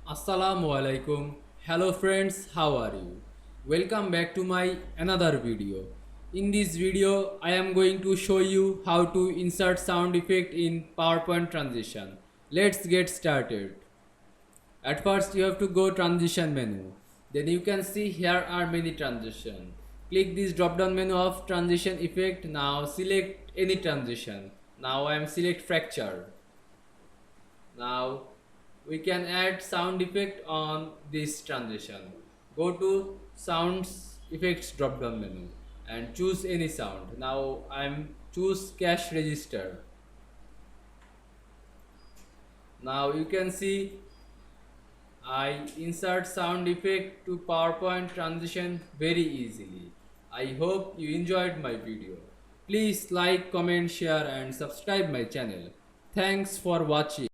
Assalamu Walaikum. Hello friends, how are you? Welcome back to my another video. In this video, I am going to show you how to insert sound effect in PowerPoint transition. Let's get started. At first, you have to go transition menu. Then you can see here are many transition. Click this drop down menu of transition effect. Now select any transition. Now I am select fracture. Now we can add sound effect on this transition. Go to sounds effects drop down menu and choose any sound. Now I'm choose cash register. Now you can see I insert sound effect to PowerPoint transition very easily. I hope you enjoyed my video. Please like, comment, share and subscribe my channel. Thanks for watching.